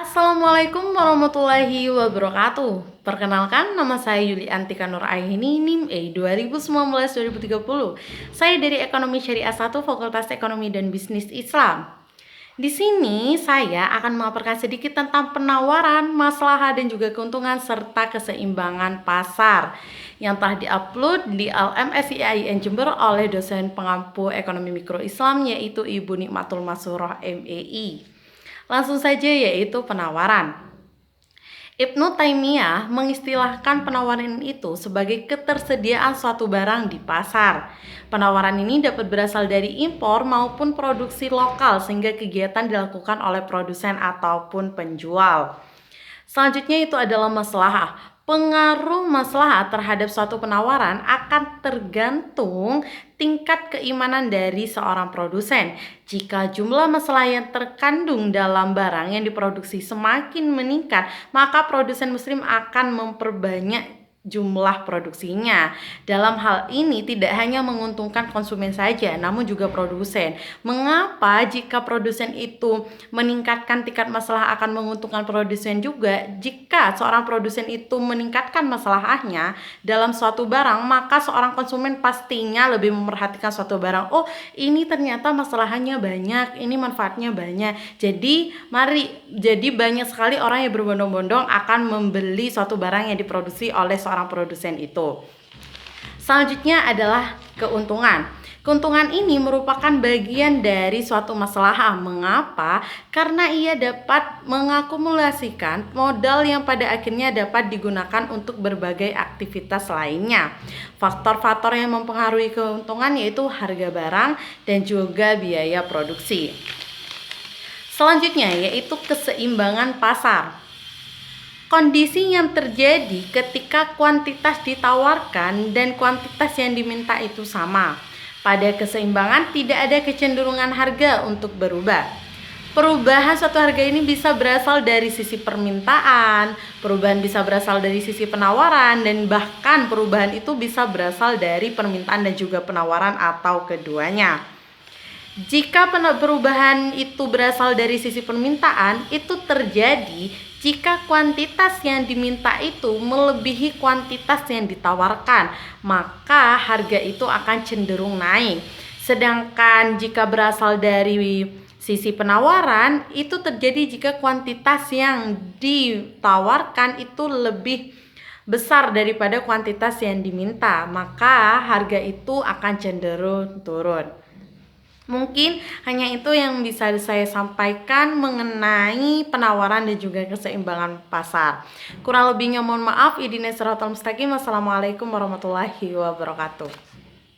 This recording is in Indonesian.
Assalamualaikum warahmatullahi wabarakatuh. Perkenalkan, nama saya Yuli Antika Nuraini, NIM E 2019-2030. Saya dari Ekonomi Syariah 1, Fakultas Ekonomi dan Bisnis Islam. Di sini saya akan memaparkan sedikit tentang penawaran, maslahat dan juga keuntungan serta keseimbangan pasar yang telah diupload di LMSIAIN Jember oleh dosen pengampu Ekonomi Mikro Islam yaitu Ibu Nikmatul Masuroh MEI. Langsung saja yaitu penawaran. Ibnu Taimiyah mengistilahkan penawaran itu sebagai ketersediaan suatu barang di pasar. Penawaran ini dapat berasal dari impor maupun produksi lokal sehingga kegiatan dilakukan oleh produsen ataupun penjual. Selanjutnya itu adalah maslahah. Pengaruh maslahat terhadap suatu penawaran akan tergantung tingkat keimanan dari seorang produsen. Jika jumlah masalah yang terkandung dalam barang yang diproduksi semakin meningkat, maka produsen muslim akan memperbanyak jumlah produksinya. Dalam hal ini tidak hanya menguntungkan konsumen saja, namun juga produsen. Mengapa jika produsen itu meningkatkan tingkat masalah akan menguntungkan produsen juga? Jika seorang produsen itu meningkatkan masalahnya dalam suatu barang, maka seorang konsumen pastinya lebih memperhatikan suatu barang. Oh, ini ternyata masalahnya banyak, ini manfaatnya banyak. Jadi banyak sekali orang yang berbondong-bondong akan membeli suatu barang yang diproduksi oleh seorang produsen itu. Selanjutnya adalah keuntungan. Keuntungan ini merupakan bagian dari suatu masalah. Mengapa? Karena ia dapat mengakumulasikan modal yang pada akhirnya dapat digunakan untuk berbagai aktivitas lainnya. Faktor-faktor yang mempengaruhi keuntungan yaitu harga barang dan juga biaya produksi. Selanjutnya yaitu keseimbangan pasar. Kondisi yang terjadi ketika kuantitas ditawarkan dan kuantitas yang diminta itu sama. Pada keseimbangan tidak ada kecenderungan harga untuk berubah. Perubahan suatu harga ini bisa berasal dari sisi permintaan, perubahan bisa berasal dari sisi penawaran, dan bahkan perubahan itu bisa berasal dari permintaan dan juga penawaran atau keduanya. Jika perubahan itu berasal dari sisi permintaan, itu terjadi jika kuantitas yang diminta itu melebihi kuantitas yang ditawarkan, maka harga itu akan cenderung naik. Sedangkan jika berasal dari sisi penawaran, itu terjadi jika kuantitas yang ditawarkan itu lebih besar daripada kuantitas yang diminta, maka harga itu akan cenderung turun. Mungkin hanya itu yang bisa saya sampaikan mengenai penawaran dan juga keseimbangan pasar. Kurang lebihnya mohon maaf. Ihdinas siratal mustaqim. Wassalamualaikum warahmatullahi wabarakatuh.